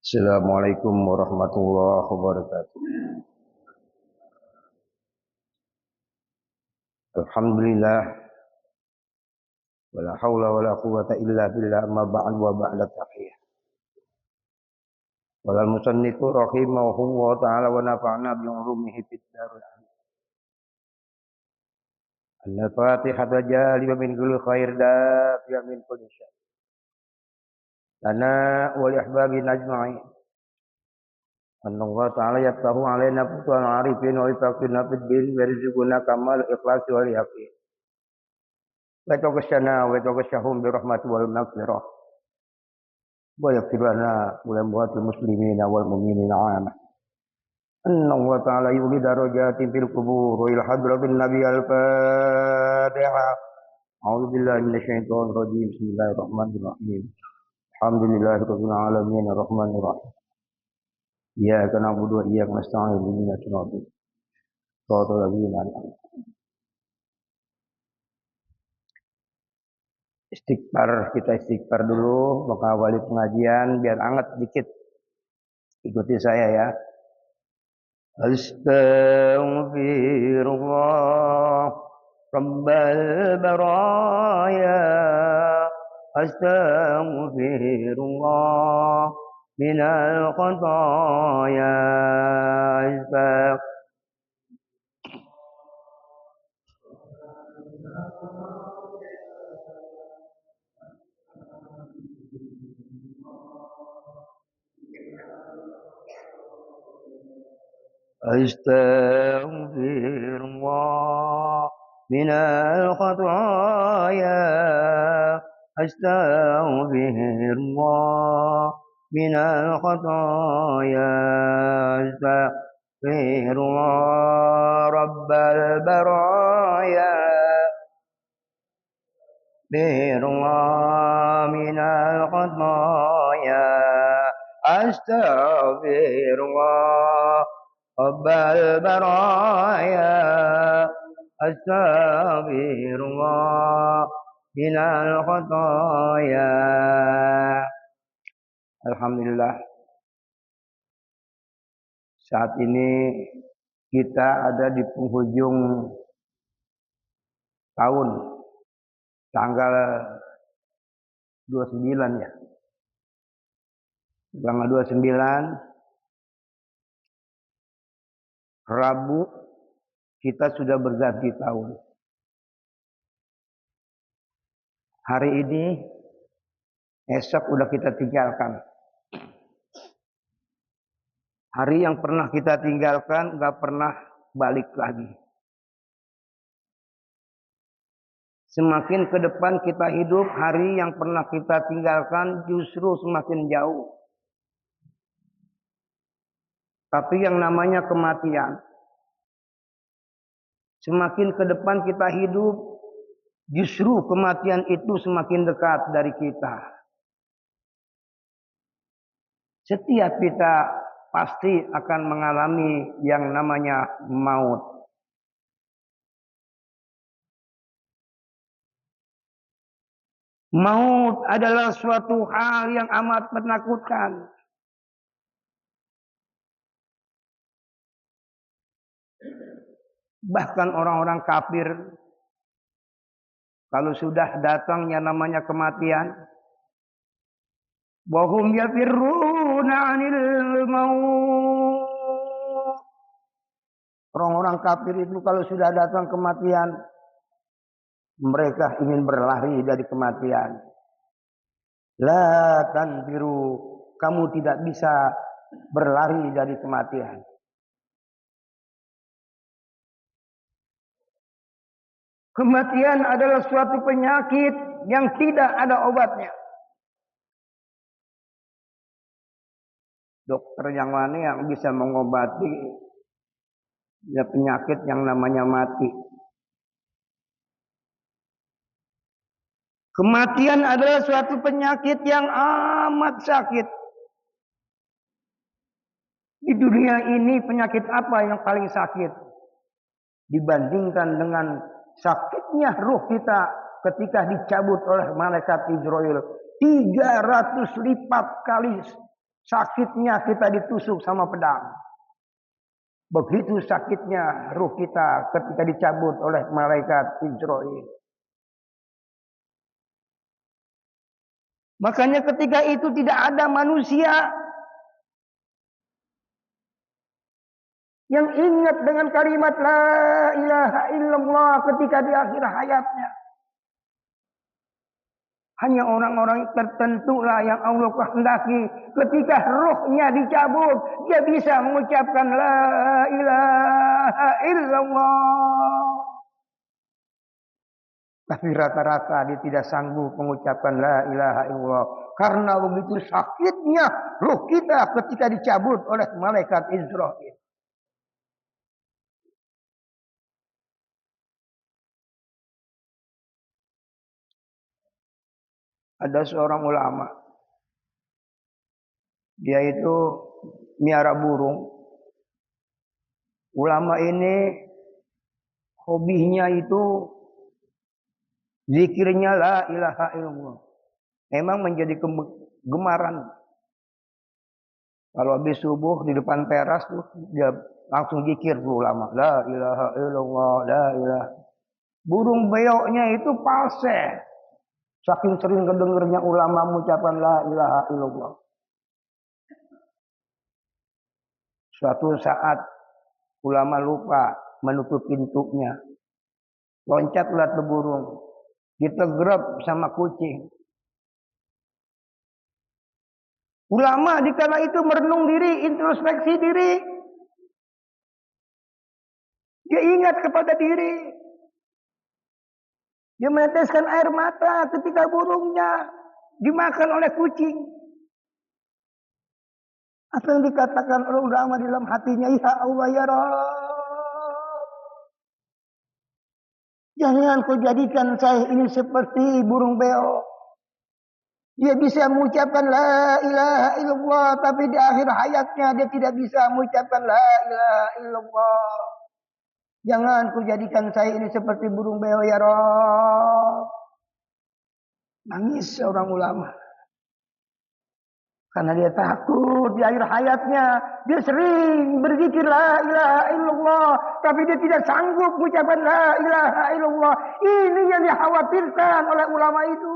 Assalamualaikum warahmatullahi wabarakatuh. Alhamdulillah wala haula wala quwata illa billah amma ba'd wa ba'da tahiyah. Wal musannifu rahimahullah ta'ala wa nafa'na bi ulumihi fid dharain. Al-Fatihah jalib min kulli khair dafi'a min kulli syarr. Lana wa li ahbabina ajma'in. Allah ta'ala yaftahu alaina futuhal arifin wa yafaqina fid din wa yarzuquna kamal ikhlas wal yaqin. Wa taqassana wa taqassahum bi rahmati wal maghfirah. Wa yaghfir lana wa li muslimina wal mu'minina 'amah. Inna Allah ta'ala yuli darajatin fil qubur wa ilhadra bin nabi al-fatihah. A'udzu billahi minasyaitonir rajim. Bismillahirrahmanirrahim. Alhamdulillahi rabbil alamin arrahmanir rahim. Iyyaka na'budu wa iyyaka nasta'in ihdinas siratal mustaqim. Istighfar, kita istighfar dulu, mengawali pengajian biar anget dikit. Ikuti saya ya. Astaghfirullah Rabbal baraya. Astaghfirullah minal khataya. Astaghfirullah minal khataya. Astaghfirullah minal khataya. Astaghfirullah rabbal baraya. Astaghfirullah minal khataya. Astaghfirullah rabbal baraya. Astaghfirullah minal khataya. Alhamdulillah, saat ini kita ada di penghujung tahun, tanggal 29 ya. Tanggal 29 Rabu kita sudah berganti tahun. Hari ini, esok udah kita tinggalkan. Hari yang pernah kita tinggalkan gak pernah balik lagi. Semakin ke depan kita hidup, hari yang pernah kita tinggalkan justru semakin jauh. Tapi yang namanya kematian, semakin ke depan kita hidup, justru kematian itu semakin dekat dari kita. Setiap kita pasti akan mengalami yang namanya maut. Maut adalah suatu hal yang amat menakutkan. Bahkan orang-orang kafir, kalau sudah datangnya namanya kematian, wahum yafirruna 'anil maut. Orang-orang kafir itu kalau sudah datang kematian, mereka ingin berlari dari kematian. La tanfiru, kamu tidak bisa berlari dari kematian. Kematian adalah suatu penyakit yang tidak ada obatnya. Dokter yang mana yang bisa mengobati penyakit yang namanya mati? Kematian adalah suatu penyakit yang amat sakit. Di dunia ini penyakit apa yang paling sakit dibandingkan dengan sakitnya ruh kita ketika dicabut oleh malaikat Israel 300 lipat kali sakitnya kita ditusuk sama pedang. Begitu sakitnya ruh kita ketika dicabut oleh malaikat Israil. Makanya ketika itu tidak ada manusia yang ingat dengan kalimat la ilaha illallah ketika di akhir hayatnya. Hanya orang-orang tertentu lah yang Allah kehendaki ketika rohnya dicabut, dia bisa mengucapkan la ilaha illallah. Tapi rata-rata dia tidak sanggup mengucapkan la ilaha illallah. Karena begitu sakitnya roh kita ketika dicabut oleh malaikat Israil. Ada seorang ulama. Dia itu miara burung. Ulama ini hobinya itu zikirnya la ilaha illallah. Memang menjadi gemaran. Kalau habis subuh di depan teras tuh dia langsung zikir tuh ulama. La ilaha illallah, la ilaha. Burung beyoknya itu palse. Saking sering kedengernya ulama mengucapkan la ilaha illallah. Suatu saat ulama lupa menutup pintunya. Loncatlah tuh burung. Ditegrep sama kucing. Ulama di kala itu merenung diri, introspeksi diri. Dia ingat kepada diri. Dia meneteskan air mata ketika burungnya dimakan oleh kucing. Apa yang dikatakan oleh ulama dalam hatinya, ya Allah ya Rabb, jangan kau jadikan saya ini seperti burung beo. Dia bisa mengucapkan la ilaha illallah, tapi di akhir hayatnya dia tidak bisa mengucapkan la ilaha illallah. Jangan kau jadikan saya ini seperti burung beo ya Rabb. Nangis seorang ulama. Karena dia takut di akhir hayatnya. Dia sering berzikir la ilaha illallah. Tapi dia tidak sanggup mengucapkan la ilaha illallah. Ini yang dikhawatirkan oleh ulama itu.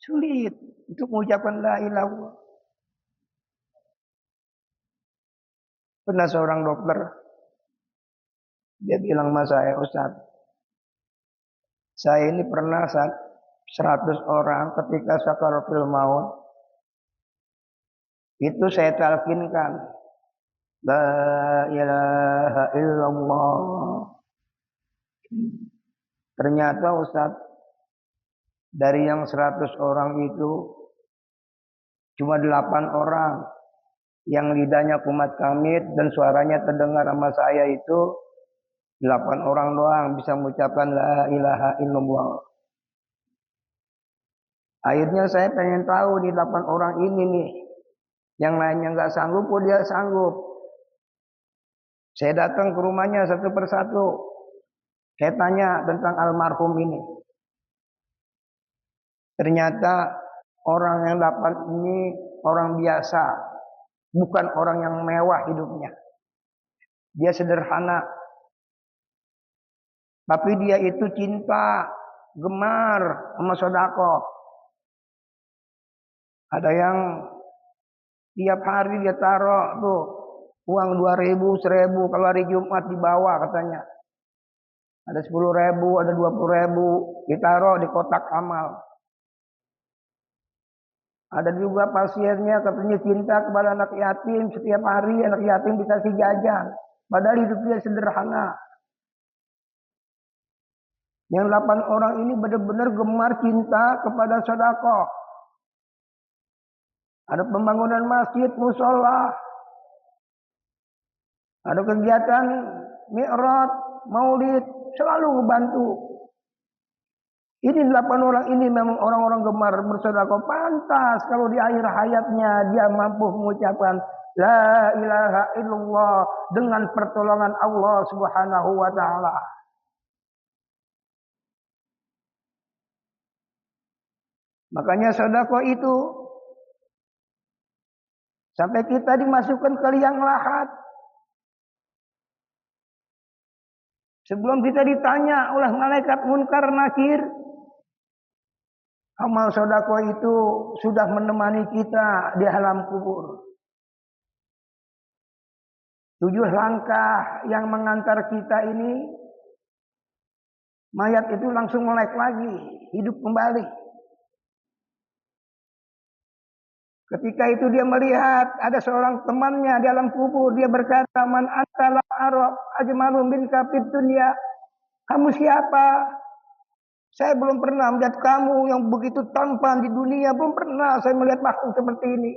Sulit untuk mengucapkan la ilaha illallah. Pernah seorang dokter. Dia bilang sama saya, Ustaz, saya ini pernah 100 orang ketika sakaratul maut. Itu saya talkinkan. La ilaha illallah. Ternyata Ustaz, dari yang 100 orang itu cuma 8 orang yang lidahnya kumat kamit dan suaranya terdengar sama saya itu 8 orang doang bisa mengucapkan la ilaha illallah. Akhirnya saya pengen tahu di 8 orang ini nih, yang lainnya nggak sanggup, oh dia sanggup. Saya datang ke rumahnya satu persatu. Saya tanya tentang almarhum ini. Ternyata orang yang 8 ini orang biasa, bukan orang yang mewah hidupnya. Dia sederhana. Tapi dia itu cinta, gemar sama sodako. Ada yang tiap hari dia taruh tuh uang 2.000, 1.000. Kalau hari Jumat dibawa katanya. Ada 10.000, ada 20.000. Ditaruh di kotak amal. Ada juga pasiennya katanya cinta kepada anak yatim. Setiap hari anak yatim dikasih jajan. Padahal hidupnya sederhana. Yang 8 orang ini benar-benar gemar cinta kepada sedekah. Ada pembangunan masjid, musola. Ada kegiatan mi'raj, maulid, selalu membantu. Ini 8 orang ini memang orang-orang gemar bersedekah. Pantas kalau di akhir hayatnya dia mampu mengucapkan la ilaha illallah dengan pertolongan Allah Subhanahu wa taala. Makanya sedekah itu sampai kita dimasukkan ke liang lahat. Sebelum kita ditanya oleh malaikat munkar nakir, amal sedekah itu sudah menemani kita di alam kubur. 7 langkah yang mengantar kita ini, mayat itu langsung melek lagi, hidup kembali. Ketika itu dia melihat ada seorang temannya di alam kubur, dia berkata, "Man anta la arab ajmalun bin kafid dunya." Kamu siapa? Saya belum pernah melihat kamu yang begitu tampan di dunia, belum pernah saya melihat makhluk seperti ini.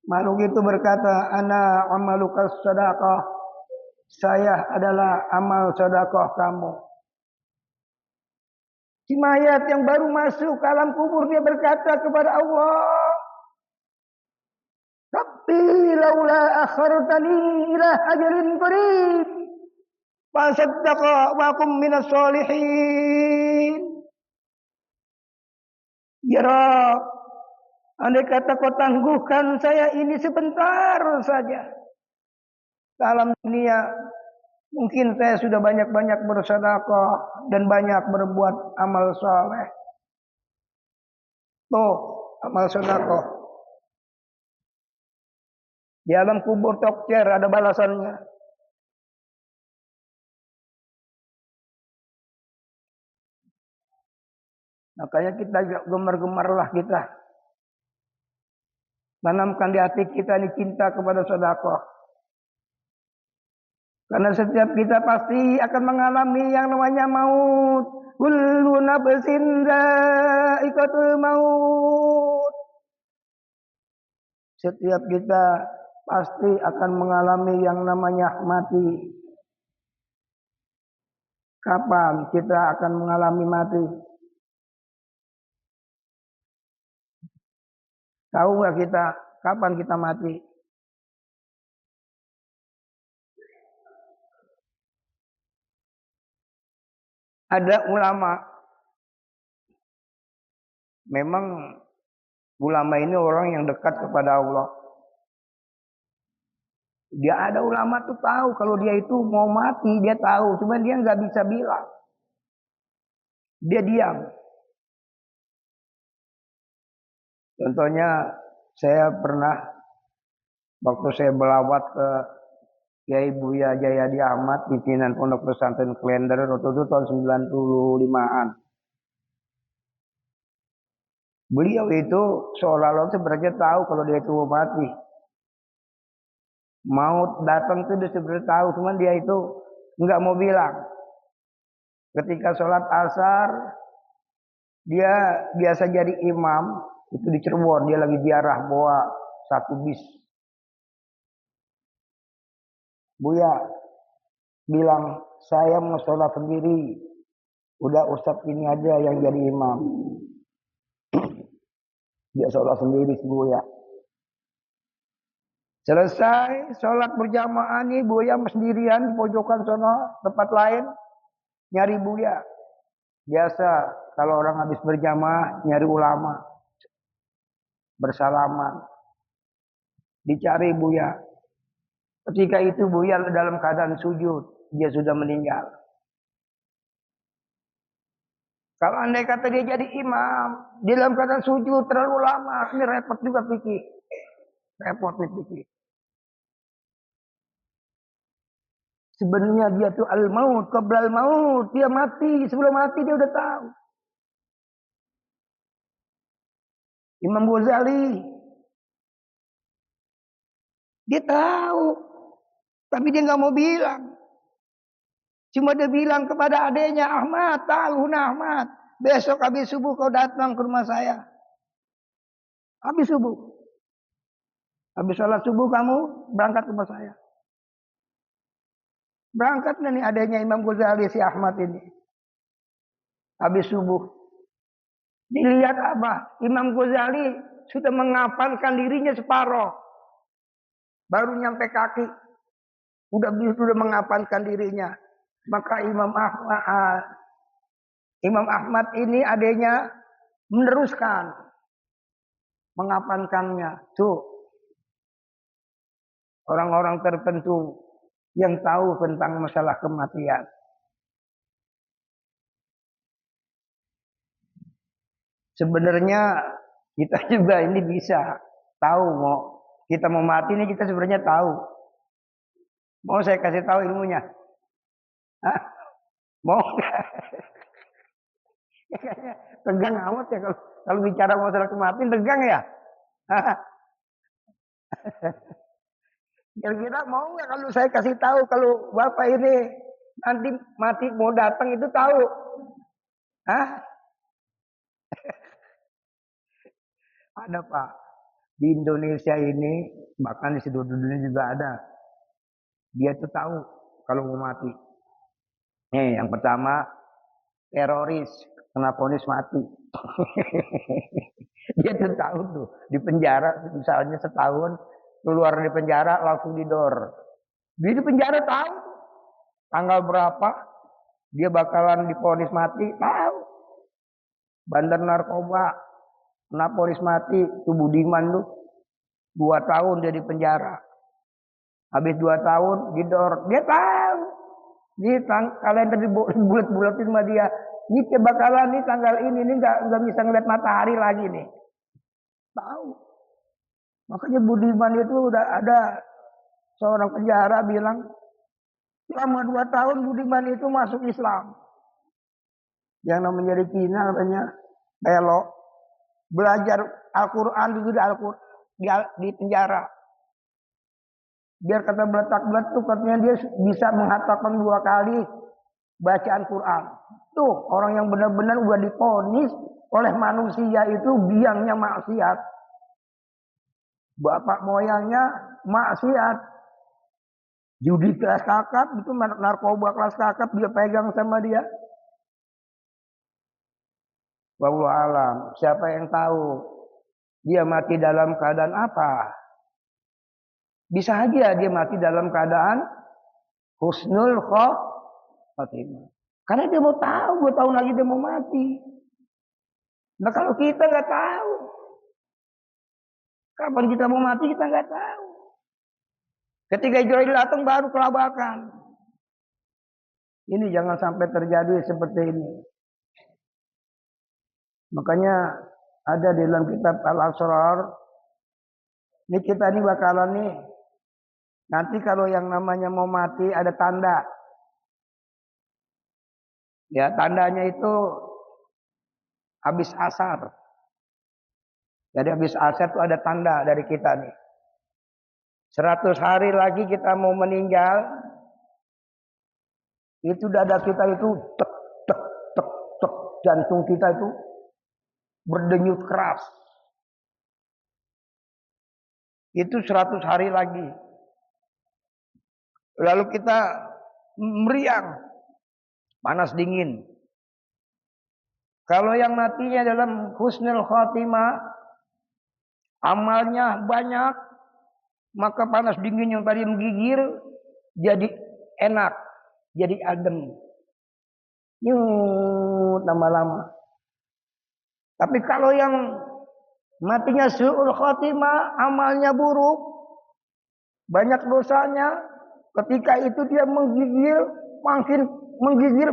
Makhluk itu berkata, "Ana amaluka sadaqah." Saya adalah amal sedekah kamu. Si mayat yang baru masuk ke alam kubur dia berkata kepada Allah, "Rabbi laula akhartani ila ajalin qarib fasaddaqa wa kum minas solihin." Ya Rabb, andai kata kau tangguhkan saya ini sebentar saja ke alam dunia, mungkin saya sudah banyak-banyak bersedekah dan banyak berbuat amal saleh. Tuh, amal sedekah. Di alam kubur tokcer ada balasannya. Makanya kita gemar-gemarlah kita. Tanamkan di hati kita ini cinta kepada sedekah. Karena setiap kita pasti akan mengalami yang namanya maut. Kullu nafsin dha'iqatul maut. Setiap kita pasti akan mengalami yang namanya mati. Kapan kita akan mengalami mati? Tahu nggak kita kapan kita mati? Ada ulama. Memang ulama ini orang yang dekat kepada Allah. Dia ada ulama tuh tahu kalau dia itu mau mati, dia tahu, cuman dia nggak bisa bilang. Dia diam. Contohnya saya pernah waktu saya belawat ke Kiai Buya Jayadi Ahmad, pimpinan Pondok Pesantren Klender, waktu itu tahun 95-an. Beliau itu seolah-olah sebenarnya tahu kalau dia itu mau mati. Maut datang itu dia sebenarnya tahu, cuman dia itu nggak mau bilang. Ketika sholat asar, dia biasa jadi imam, itu di Cirebon, dia lagi ziarah bawa 1 bis. Buya bilang, "Saya mau sholat sendiri, udah Ustadz ini aja yang jadi imam." Dia sholat sendiri si Buya. Selesai sholat berjamaah nih, Buya sendirian di pojokan sono, tempat lain nyari Buya. Biasa kalau orang habis berjamaah nyari ulama, bersalaman, dicari Buya. Ketika itu Buya dalam keadaan sujud, dia sudah meninggal. Kalau andai kata dia jadi imam, dia dalam keadaan sujud terlalu lama, ini repot juga pikir. Repot pikir. Sebenarnya dia tuh al-maut, qablal maut, dia mati, sebelum mati dia udah tahu. Imam Ghazali, dia tahu, tapi dia nggak mau bilang. Cuma dia bilang kepada adiknya, "Ahmad, ta'aluna Ahmad, besok habis subuh kau datang ke rumah saya. Habis subuh. Habis sholat subuh kamu berangkat ke rumah saya." Berangkat nih adanya Imam Ghazali si Ahmad ini. Habis subuh. Dilihat apa? Imam Ghazali sudah mengapalkan dirinya separoh. Baru nyampe kaki. Sudah mengapalkan dirinya. Maka Imam Ahmad ini adanya meneruskan, mengapankannya. Tuh, orang-orang tertentu yang tahu tentang masalah kematian. Sebenarnya kita juga ini bisa tahu kita mau mati ini, kita sebenarnya tahu. Mau saya kasih tahu ilmunya? Hah? Mau? Kayaknya tegang amat ya kalau bicara masalah kematian, tegang ya. Kira-kira mau nggak kalau saya kasih tahu kalau Bapak ini nanti mati mau datang itu tahu? Hah? Ada Pak. Di Indonesia ini, bahkan di seluruh dunia juga ada. Dia tuh tahu kalau mau mati. Nih, yang pertama, teroris kena vonis mati. Dia tuh tahu tuh, di penjara misalnya setahun, keluar dari penjara langsung didor. Dia di penjara tahu tanggal berapa dia bakalan divonis mati, tahu. Bandar narkoba kena vonis mati, tuh Budiman tuh 2 tahun dia di penjara. Habis 2 tahun didor, dia tahu. Kalian tadi bulat-bulatin sama dia. Ini bakalan nih tanggal ini nggak bisa ngeliat matahari lagi nih. Tahu. Makanya Budiman itu udah ada seorang penjara bilang selama 2 tahun Budiman itu masuk Islam. Yang namanya dari Cina katanya belok belajar Al-Quran dulu di penjara. Biar kata beletak-beletuk katanya dia bisa mengatakan 2 kali bacaan Quran. Tuh orang yang benar-benar udah diponis oleh manusia itu biangnya maksiat. Bapak moyangnya maksiat. Judi kelas kakap itu, narkoba kelas kakap dia pegang sama dia. Wallahu alam. Siapa yang tahu dia mati dalam keadaan apa? Bisa aja dia mati dalam keadaan husnul khotimah. Karena dia mau tahu 2 tahun lagi dia mau mati. Nah kalau kita nggak tahu kapan kita mau mati, kita nggak tahu. Ketika Israel datang baru kelabakan. Ini jangan sampai terjadi seperti ini. Makanya ada di dalam kitab Al-Asrar. Ini kita ini bakalan nih. Nanti kalau yang namanya mau mati ada tanda. Ya tandanya itu habis asar. Jadi habis asar itu ada tanda dari kita nih. 100 hari lagi kita mau meninggal. Itu dada kita itu tek tek tek tek, jantung kita itu berdenyut keras. Itu 100 hari lagi. Lalu kita meriang, panas dingin. Kalau yang matinya dalam husnul khotimah, amalnya banyak, maka panas dingin yang tadi menggigil jadi enak, jadi adem. Nyut lama-lama. Tapi kalau yang matinya su'ul khotimah, amalnya buruk, banyak dosanya, ketika itu dia menggigil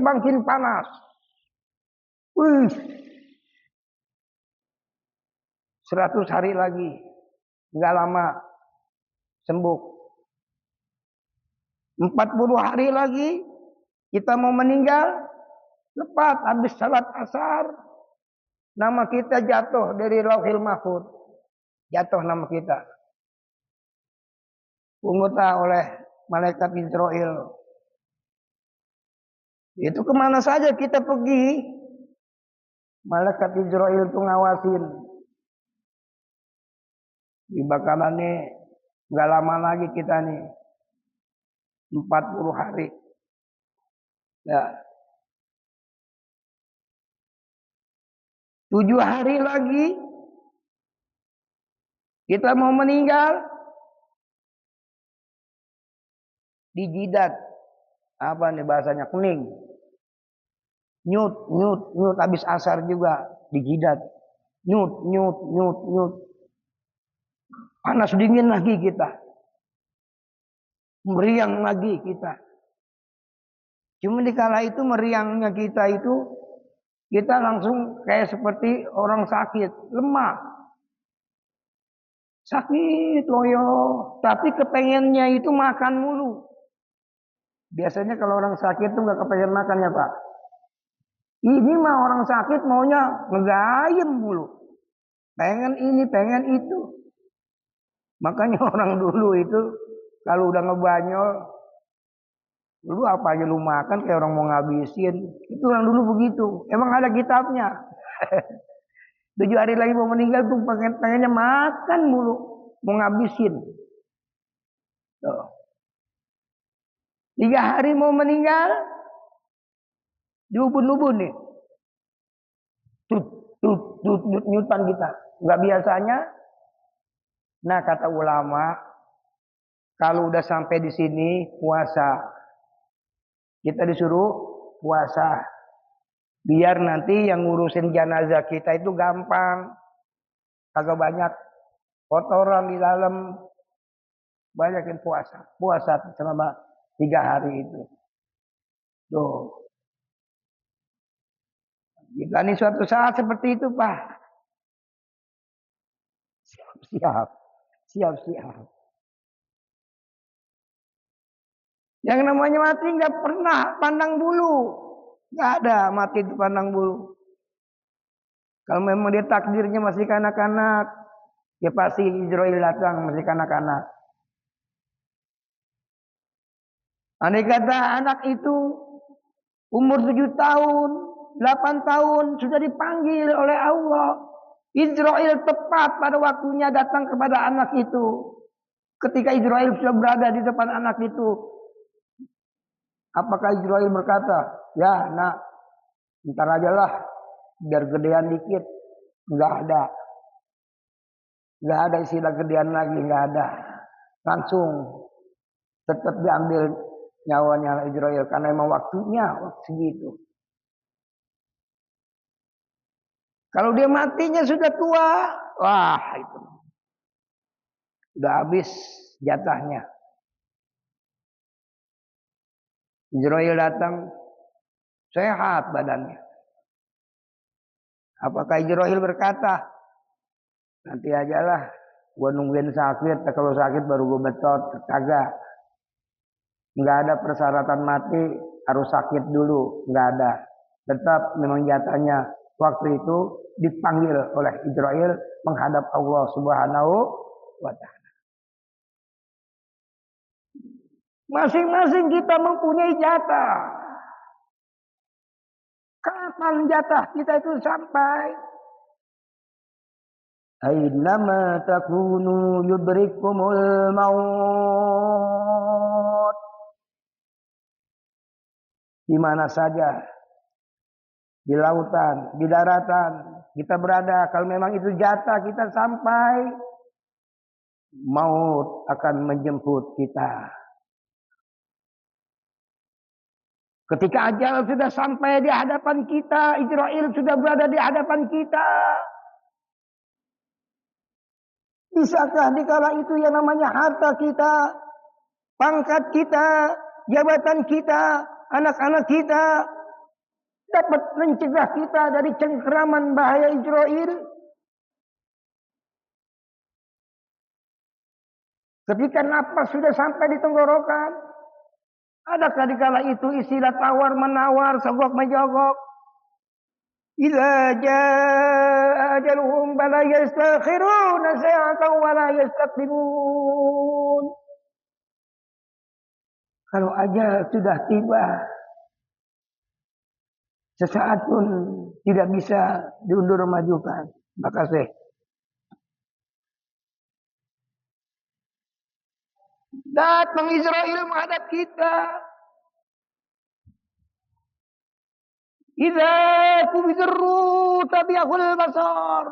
makin panas. 100 hari lagi, nggak lama sembuh. 40 hari lagi kita mau meninggal, lepas habis salat asar, nama kita jatuh dari Lauhil Mahfuz, jatuh nama kita, punguta oleh malaikat Israel. Itu kemana saja kita pergi, malaikat Israel itu ngawasin. Di bakalan nih nggak lama lagi kita nih 40 hari. Ya. 7 hari lagi kita mau meninggal, di jidat. Apa nih bahasanya? Kening. Nyut habis asar juga di jidat. nyut, nyut, nyut, nyut. Panas dingin lagi kita. Meriang lagi kita. Cuma di kala itu meriangnya kita itu, kita langsung kayak seperti orang sakit, lemah. Sakit loyo, tapi kepengennya itu makan mulu. Biasanya kalau orang sakit tuh nggak kepengen makan ya Pak. Ini mah orang sakit maunya ngegayem mulu. Pengen ini, pengen itu. Makanya orang dulu itu kalau udah ngebanyol, lu apa aja lu makan kayak orang mau ngabisin. Itu orang dulu begitu. Emang ada kitabnya. 7 hari lagi mau meninggal tuh pengennya makan mulu, mau ngabisin. Tuh. 3 hari mau meninggal, diubun-ubun nih. Nyutan kita. Nggak biasanya. Nah kata ulama, kalau udah sampai di sini puasa. Kita disuruh puasa. Biar nanti yang ngurusin jenazah kita itu gampang. Kagak banyak kotoran di dalam. Banyakin puasa. Puasa selama 3 hari itu. Tuh. Jika ini suatu saat seperti itu Pak. Siap. Siap. Yang namanya mati nggak pernah pandang bulu. Nggak ada mati itu pandang bulu. Kalau memang dia takdirnya masih kanak-kanak, ya pasti Israel datang masih kanak-kanak. Andai kata anak itu umur 7 tahun, 8 tahun sudah dipanggil oleh Allah. Israel tepat pada waktunya datang kepada anak itu. Ketika Israel sudah berada di depan anak itu, apakah Israel berkata, ya nak, ntar aja lah, biar gedean dikit. Enggak ada. Enggak ada istilah gedean lagi, enggak ada. Langsung tetap diambil nyawanya Israel karena memang waktunya waktu segitu. Kalau dia matinya sudah tua, wah itu udah habis jatahnya. Israel datang sehat badannya. Apakah Israel berkata, nanti ajalah, gua nungguin sakit, kalau sakit baru gua betot, kagak. Enggak ada persyaratan mati harus sakit dulu, enggak ada. Tetap memang jatahnya waktu itu dipanggil oleh Israel menghadap Allah Subhanahu wa taala. Masing-masing kita mempunyai jatah. Kapan jatah kita itu sampai? Ainama takunu yudrikumul maut. Di mana saja, di lautan, di daratan, kita berada. Kalau memang itu jatah kita sampai, maut akan menjemput kita. Ketika ajal sudah sampai di hadapan kita, Israel sudah berada di hadapan kita. Bisakah dikala itu yang namanya harta kita, pangkat kita, jabatan kita, anak-anak kita dapat mencegah kita dari cengkeraman bahaya Israel? Ketika napas sudah sampai di tenggorokan, adakah dikala itu istilah tawar menawar, sogok menjogok? Idza jaa ajaluhum fala yastakhiruna sa'atan wa la yastaqdimun. Kalau ajal sudah tiba, sesaat pun tidak bisa diundur majukan. Makasih. Datang Israel menghadap kita. Idza kubizru tabi'ahul basar.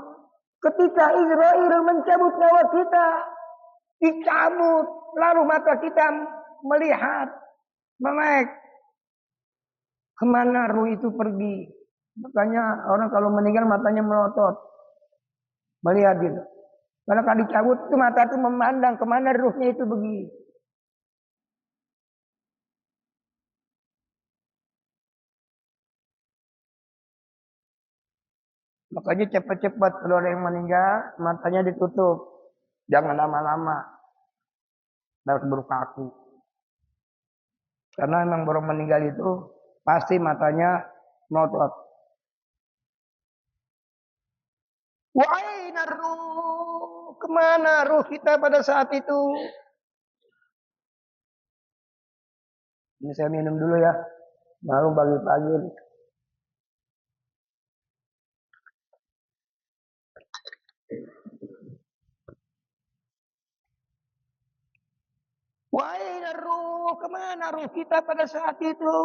Ketika Israel mencabut nyawa kita, dicabut, lalu mata kita melihat, melek. Kemana ruh itu pergi? Makanya orang kalau meninggal matanya melotot. Melihat gitu. Karena kalau dicabut itu mata itu memandang kemana ruhnya itu pergi. Makanya cepat-cepat kalau ada yang meninggal, matanya ditutup. Jangan lama-lama, harus berkaku. Karena memang baru meninggal itu pasti matanya melotot. Wahai ruh, kemana ruh kita pada saat itu? Ini saya minum dulu ya, baru pagi-pagi. Wahai ruh, kemana ruh kita pada saat itu?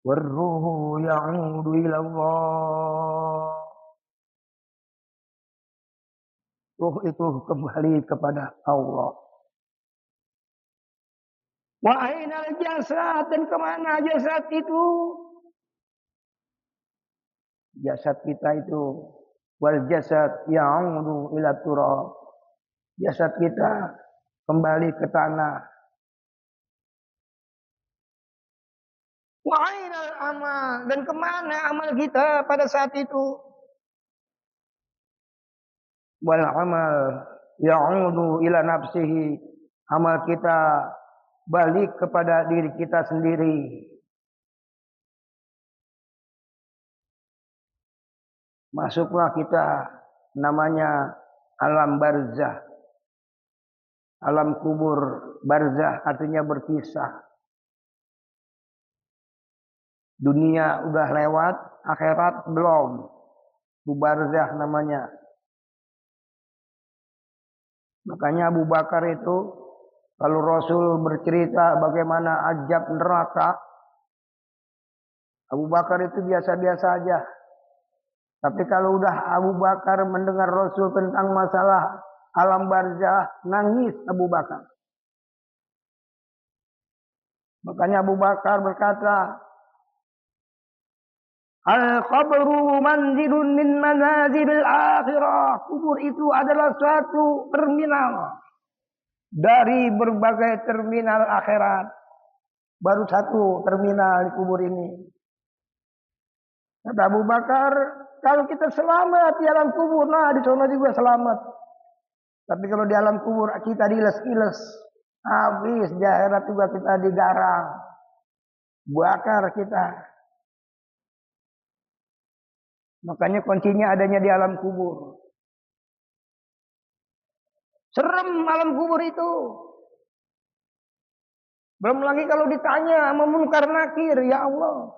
Warruhu ya'udu ila Allah. Ruh itu kembali kepada Allah. Wa ainal jasad, dan kemana jasad itu? Jasad kita itu wal jasad ya'udu ila turab. Jasad kita kembali ke tanah. Wa ainal amal, dan kemana amal kita pada saat itu? Wal amal ya'udu ila nafsihi. Amal kita balik kepada diri kita sendiri. Masuklah kita namanya alam barzah. Alam kubur, barzah artinya berpisah. Dunia udah lewat, akhirat belum. Itu barzah namanya. Makanya Abu Bakar itu kalau Rasul bercerita bagaimana azab neraka, Abu Bakar itu biasa-biasa aja. Tapi kalau udah Abu Bakar mendengar Rasul tentang masalah alam barzah, nangis Abu Bakar. Makanya Abu Bakar berkata, Al-qabru manzilun min manazilil akhirah. Kubur itu adalah suatu terminal dari berbagai terminal akhirat. Baru satu terminal di kubur ini. Kata Abu Bakar, kalau kita selamat di alam kubur, nah di sana juga selamat. Tapi kalau di alam kubur kita diles-iles, habis di akhirat juga kita digarang, bakar kita. Makanya kuncinya adanya di alam kubur. Serem alam kubur itu. Belum lagi kalau ditanya sama munkar nakir, ya Allah.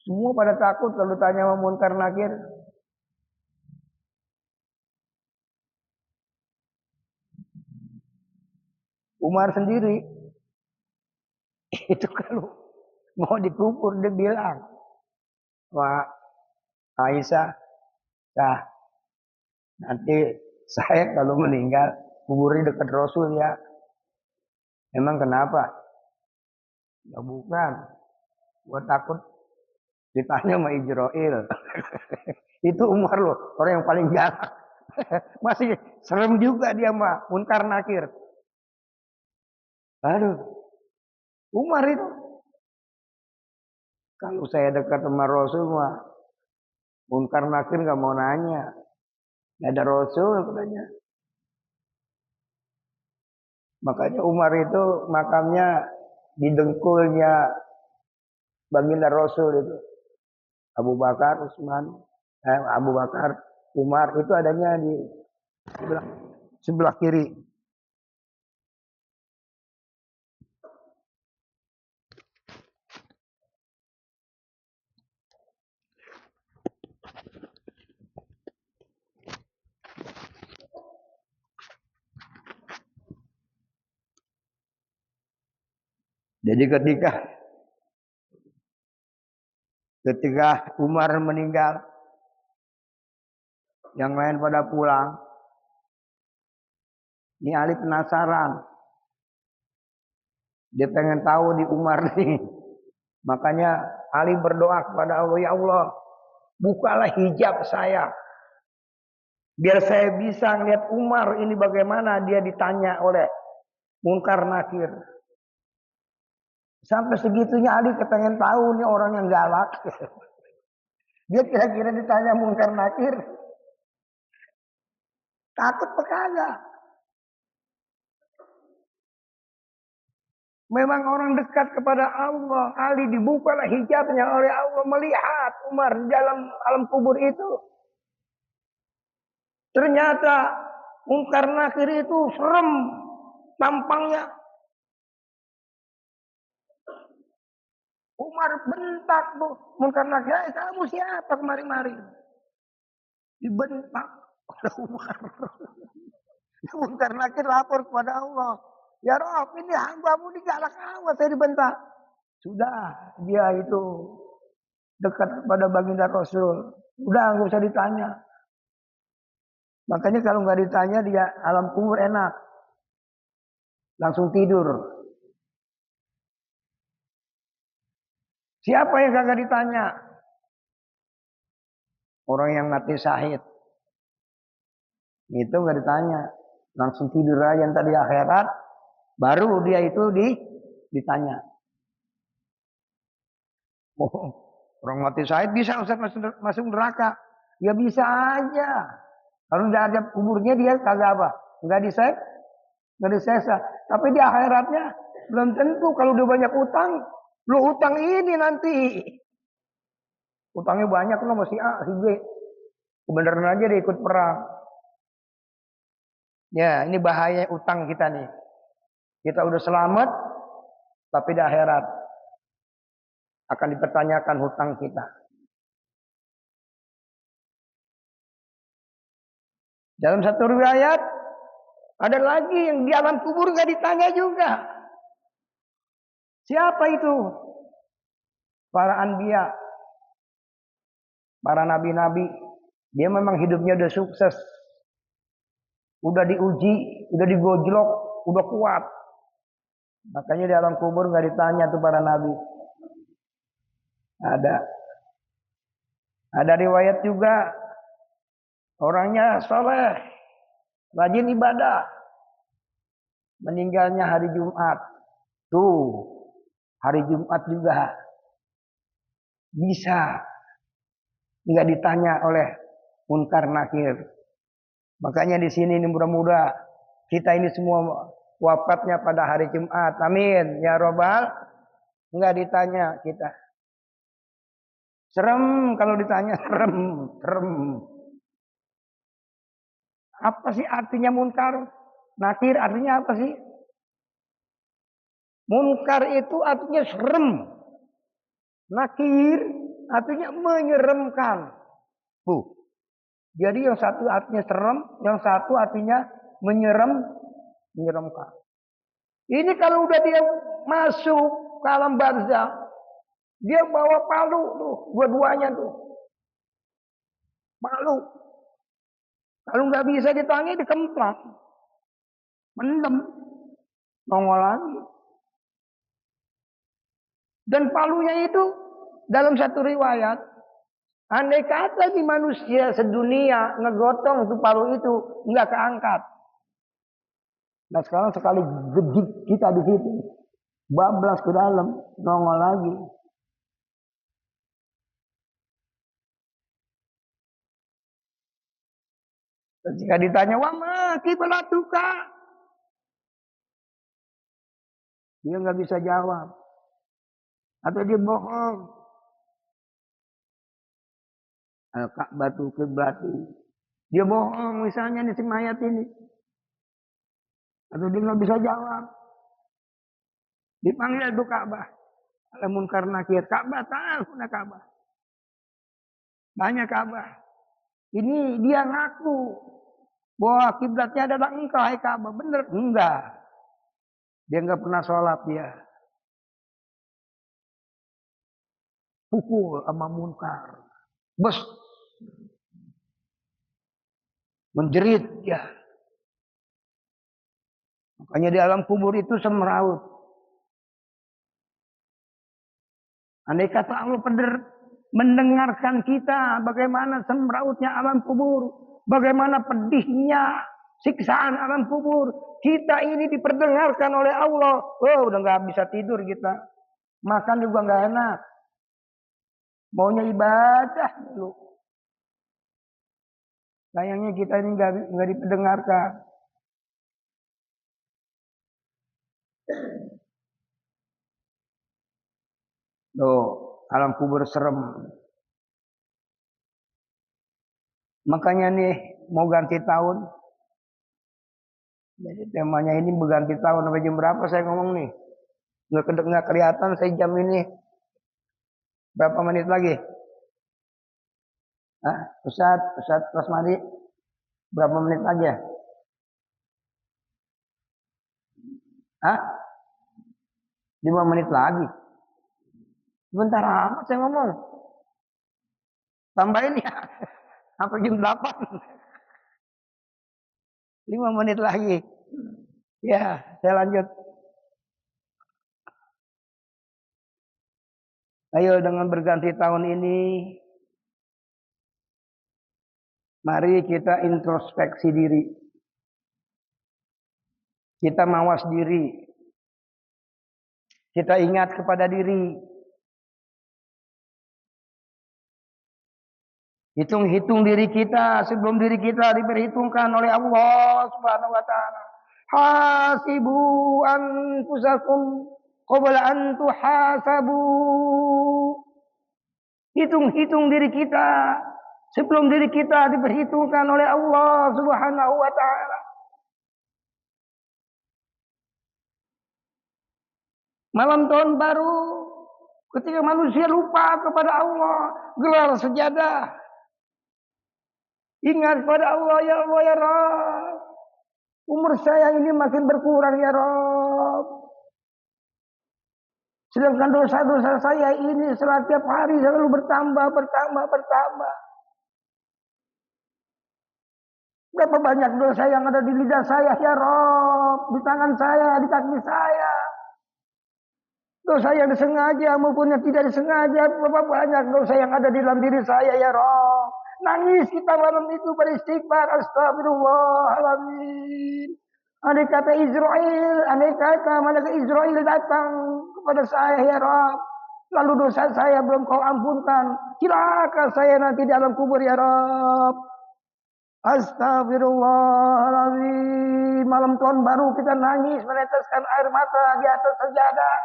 Semua pada takut kalau ditanya sama munkar nakir. Umar sendiri itu kalau mau dikubur dia bilang, Wah Aisyah, nanti saya kalau meninggal kuburnya dekat Rasul ya. Emang kenapa? Ya bukan, gua takut ditanya sama Ijrail. Itu Umar loh, orang yang paling galak. Masih serem juga dia mah, munkar nakir. Aduh, Umar itu. Kalau saya dekat sama Rasul mah, munkar nakir gak mau nanya. Gak ada Rasul katanya. Makanya Umar itu makamnya di dengkulnya baginda Rasul itu. Abu Bakar, Abu Bakar, Umar itu adanya di sebelah kiri. Jadi ketika Umar meninggal, yang lain pada pulang. Ini Ali penasaran. Dia pengen tahu di Umar nih. Makanya Ali berdoa kepada Allah, ya Allah, bukalah hijab saya. Biar saya bisa ngeliat Umar ini bagaimana dia ditanya oleh Munkar Nakir. Sampai segitunya Ali kepengen tahu nih orang yang galak. Dia kira-kira ditanya Munkar Nakir. Takut apa kagak? Memang orang dekat kepada Allah. Ali dibukalah hijabnya oleh Allah, melihat Umar di dalam alam kubur itu. Ternyata Munkar Nakir itu serem tampangnya. Umar bentak tuh Munkar Nakir, kamu siapa kemari-mari? Dibentak oleh Umar. Munkar Nakir lapor kepada Allah. Ya Rob, ini hambamu digalak amat, saya dibentak. Sudah, dia itu dekat kepada baginda Rasul. Udah, nggak usah ditanya. Makanya kalau nggak ditanya, dia alam kubur enak. Langsung tidur. Siapa yang kagak ditanya? Orang yang mati syahid. Itu nggak ditanya. Langsung tidur aja yang tadi akhirat. Baru dia itu ditanya. Oh, orang mati syahid bisa Ustaz masuk neraka. Ya bisa aja. Kalau nggak ada kuburnya dia kagak apa? Nggak diseksa. Tapi di akhiratnya belum tentu kalau udah banyak utang. Lu utang ini nanti. Utangnya banyak lo masih A, si B. Kebenaran aja dia ikut perang. Ya, ini bahaya utang kita nih. Kita udah selamat, tapi di akhirat akan dipertanyakan hutang kita. Dalam satu riwayat, ada lagi yang di alam kubur gak ditanya juga. Siapa itu? Para anbiya, para nabi-nabi. Dia memang hidupnya udah sukses. Udah diuji, udah digojlok, udah kuat. Makanya di alam kubur gak ditanya tuh para nabi. Ada riwayat juga orangnya soleh, rajin ibadah, meninggalnya hari Jumat. Tuh, hari Jumat juga bisa nggak ditanya oleh Munkar Nakir. Makanya di sini ini mudah-mudahan kita ini semua wafatnya pada hari Jumat. Amin ya robbal. Nggak ditanya kita. Serem kalau ditanya, serem. Apa sih artinya Munkar Nakir? Artinya apa sih? Munkar itu artinya serem. Nakir artinya menyeramkan. Jadi yang satu artinya serem, yang satu artinya menyeramkan. Ini kalau udah dia masuk ke alam barzah, dia bawa palu tuh, dua-duanya tuh. Palu. Kalau nggak bisa ditangi, dikemplang. Mendem. Nongol lagi. Dan palunya itu dalam satu riwayat, andai kata di manusia sedunia ngegotong tuh palu itu nggak keangkat. Nah sekarang sekali gedik kita di situ, bablas ke dalam, nongol lagi. Ketika ditanya, wama kibalatuka, dia nggak bisa jawab, atau dia bohong. Al-Ka'bah tu kiblati, dia bohong misalnya nih si mayat ini, atau dia nggak bisa jawab. Dipanggil tuh Ka'bah, oleh Munkar Nakir, Ka'bah tahu nak Ka'bah, banyak Ka'bah. Ini dia ngaku bahwa kiblatnya adalah engkau, hai Ka'bah. Bener? Enggak. Dia enggak pernah sholat dia. Pukul sama Munkar. Bos. Menjerit dia. Makanya di alam kubur itu semeraut. Andai kata Allah mendengarkan kita bagaimana semrautnya alam kubur, bagaimana pedihnya siksaan alam kubur, kita ini diperdengarkan oleh Allah. Oh, udah nggak bisa tidur kita, makan juga nggak enak, maunya ibadah dulu. Sayangnya kita ini nggak diperdengarkan. Loh, alam kubur serem. Makanya nih mau ganti tahun. Jadi temanya ini berganti tahun sampai jam berapa saya ngomong nih? Nggak kelihatan saya jam ini. Berapa menit lagi? Hah? Ustaz Rasmadi, berapa menit lagi ya? Hah? 5 menit lagi. Sebentar amat saya ngomong. Tambahin ya. Sampai jam 8. 5 menit lagi. Ya, saya lanjut. Ayo dengan berganti tahun ini, mari kita introspeksi diri. Kita mawas diri. Kita ingat kepada diri. Hitung-hitung diri kita sebelum diri kita diperhitungkan oleh Allah Subhanahu wa taala. Hasibu anfusakum qabla an tuhasabu. Hitung-hitung diri kita sebelum diri kita diperhitungkan oleh Allah Subhanahu wa taala. Malam tahun baru ketika manusia lupa kepada Allah, gelar sejadah. Ingat pada Allah, ya Allah, ya Rabb. Umur saya ini makin berkurang, ya Rabb. Sedangkan dosa-dosa saya ini setiap hari selalu bertambah. Berapa banyak dosa yang ada di lidah saya, ya Rabb. Di tangan saya, di kaki saya. Dosa yang disengaja maupun yang tidak disengaja. Berapa banyak dosa yang ada di dalam diri saya, ya Rabb. Nangis kita malam itu beristighfar. Astagfirullahaladzim. Andai kata malaikat Israel datang kepada saya, ya Rabb, lalu dosa saya belum kau ampunkan, celaka saya nanti di alam kubur, ya Rabb. Astagfirullahaladzim. Malam tahun baru kita nangis meneteskan air mata di atas sajadah.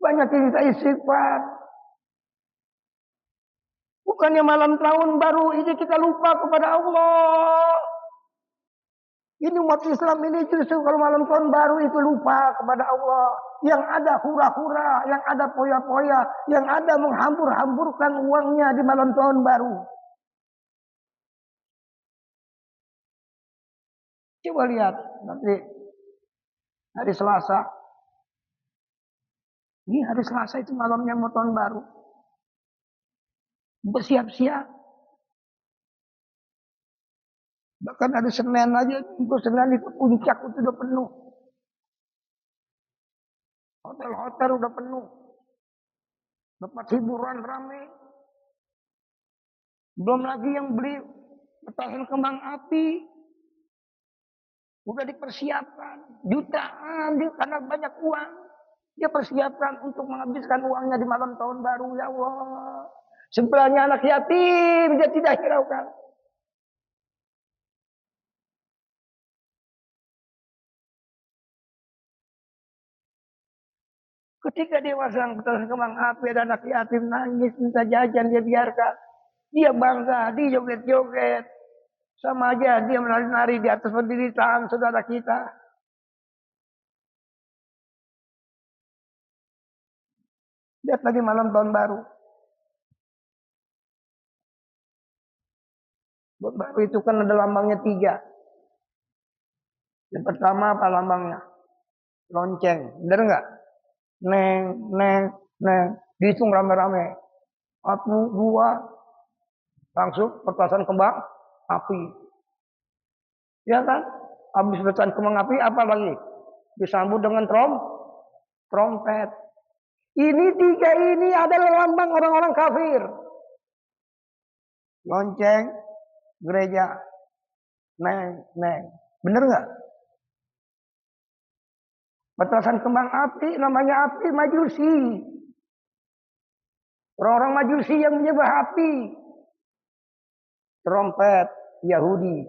Banyak kita istighfar. Bukannya malam tahun baru ini kita lupa kepada Allah. Ini umat Islam ini justru kalau malam tahun baru itu lupa kepada Allah. Yang ada hura-hura, yang ada poya-poya, yang ada menghambur-hamburkan uangnya di malam tahun baru. Coba lihat nanti hari Selasa. Ini hari Selasa itu malamnya mau tahun baru. Bersiap-siap. Bahkan hari Senin aja, untuk Senin itu puncak itu udah penuh. Hotel-hotel udah penuh. Tempat hiburan rame. Belum lagi yang beli petasan kembang api. Udah dipersiapkan. Jutaan karena banyak uang. Dia persiapkan untuk menghabiskan uangnya di malam tahun baru. Ya Allah. Sebelahnya anak yatim dia tidak hiraukan. Ketika dia pasang petasan kembang api dan anak yatim nangis minta jajan, dia biarkan. Dia bangga, dia joget-joget. Sama aja dia menari-nari di atas penderitaan saudara kita. Lihat lagi malam tahun baru. Tahun baru itu kan ada lambangnya 3. Yang pertama apa lambangnya? Lonceng, bener nggak? Neng, neng, neng. Dihitung rame-rame. 1, 2, langsung petasan kembang api. Ya kan? Habis petasan kembang api apa lagi? Disambut dengan trompet. Ini tiga ini adalah lambang orang-orang kafir. Lonceng, gereja, neng. Bener nggak? Petasan kembang api, namanya api Majusi. Orang-orang Majusi yang menyembah api. Trompet, Yahudi.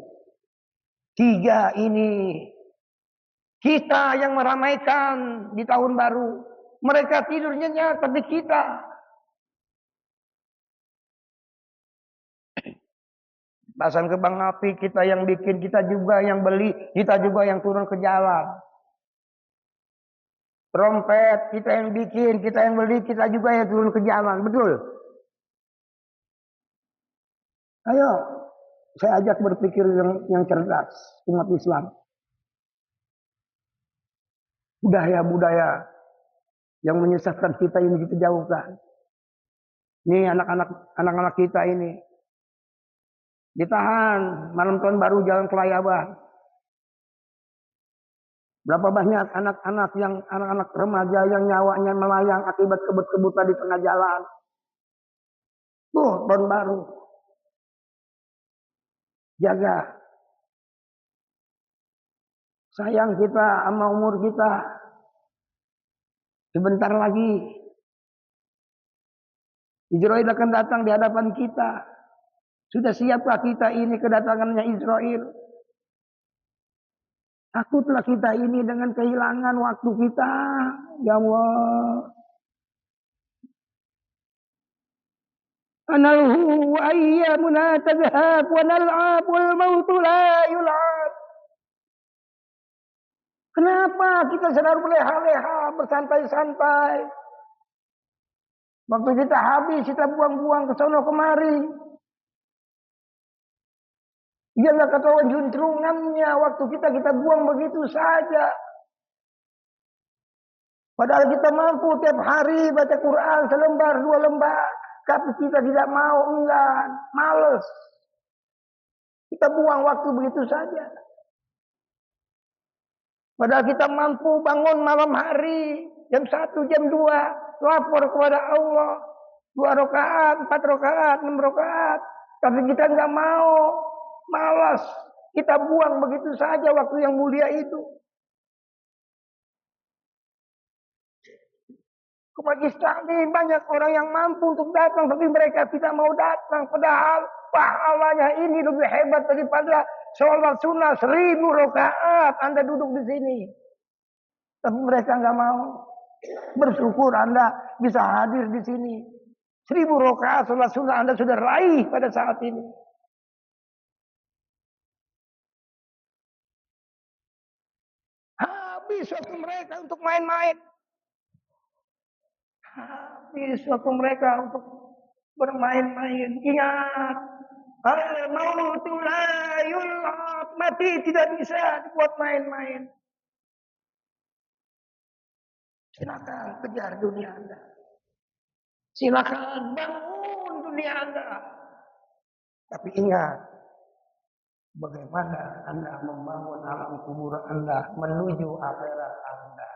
Tiga ini. Kita yang meramaikan di tahun baru. Mereka tidur nyenyak, tapi kita. Petasan kembang api kita yang bikin, kita juga yang beli, kita juga yang turun ke jalan. Trompet kita yang bikin, kita yang beli, kita juga yang turun ke jalan. Betul? Ayo, saya ajak berpikir yang cerdas, umat Islam. Budaya-budaya yang menyesatkan kita ini kita jauhkan. Nih anak-anak kita ini ditahan malam tahun baru jalan Kelayaban. Berapa banyak anak-anak remaja yang nyawanya melayang akibat kebut-kebutan di tengah jalan. Tuh tahun baru. Jaga. Sayang kita sama umur kita. Sebentar lagi Israel akan datang di hadapan kita. Sudah siapkah kita ini kedatangannya Israel? Takutlah kita ini dengan kehilangan waktu kita. Ya Allah. Analhu wa ayyamuna tadhhab wa nal'abul mautu la yul'ab. Kenapa kita sedang berleha-leha, bersantai-santai? Waktu kita habis, kita buang-buang ke sono kemari. Ialah ketahuan juntrungannya, waktu kita buang begitu saja. Padahal kita mampu tiap hari baca Quran selembar, 2 lembar. Tapi kita tidak mau, enggan, males. Kita buang waktu begitu saja. Padahal kita mampu bangun malam hari, jam 1, jam 2, lapor kepada Allah. 2 rakaat, 4 rakaat, 6 rakaat. Tapi kita enggak mau. Malas, kita buang begitu saja waktu yang mulia itu. Ke majlis taklim banyak orang yang mampu untuk datang, tapi mereka tidak mau datang. Padahal pahalanya ini lebih hebat daripada sholat sunnah 1000 rakaat. Anda duduk di sini, tapi mereka nggak mau. Bersyukur Anda bisa hadir di sini. 1000 rakaat sholat sunnah Anda sudah raih pada saat ini. Habis waktu mereka untuk main-main. Habis waktu mereka untuk bermain-main. Ingat, al-mautu la yul'ab. Mati tidak bisa dibuat main-main. Silakan kejar dunia Anda. Silakan bangun dunia Anda. Tapi ingat, bagaimana Anda membangun alam kubur Anda menuju akhirat Anda.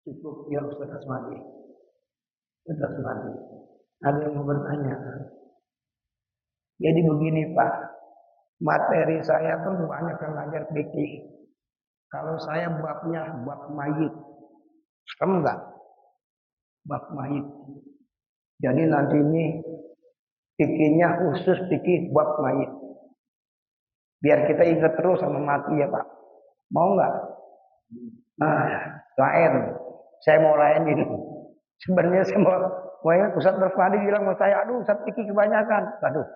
Cukup ya Ustaz Asmadi. Ustaz Asmadi. Ada yang mau bertanya. Jadi begini Pak, materi saya kan banyak yang ngajar fikih. Kalau saya babnya bab mayit, kamu enggak? Bab mayit. Jadi nanti ini fikihnya khusus fikih bab mayit. Biar kita ingat terus sama mati ya Pak. Mau nggak? Nah, lain. Saya mau lain ini. Sebenarnya saya mau Ustaz Berfadi bilang sama saya, aduh Ustaz fikih kebanyakan. Aduh,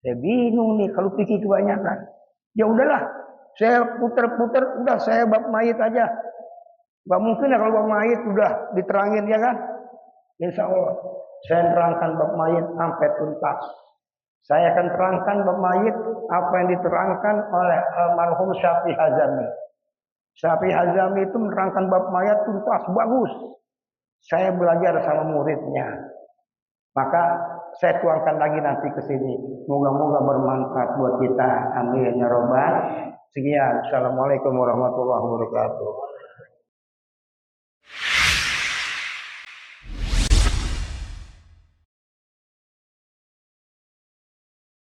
saya bingung nih kalau fikih kebanyakan. Ya udahlah, saya puter-puter, udah saya bab mayit aja. Gak mungkin ya kalau bab mayit udah diterangin ya kan? Insya Allah, saya terangkan bab mayit sampai tuntas. Saya akan terangkan bab mayit apa yang diterangkan oleh almarhum Syafi'i Hazami. Syafi'i Hazami itu menerangkan bab mayat tuntas, bagus. Saya belajar sama muridnya. Maka saya tuangkan lagi nanti ke sini. Moga-moga bermanfaat buat kita. Amin ya robbal. Sekian. Assalamualaikum warahmatullahi wabarakatuh.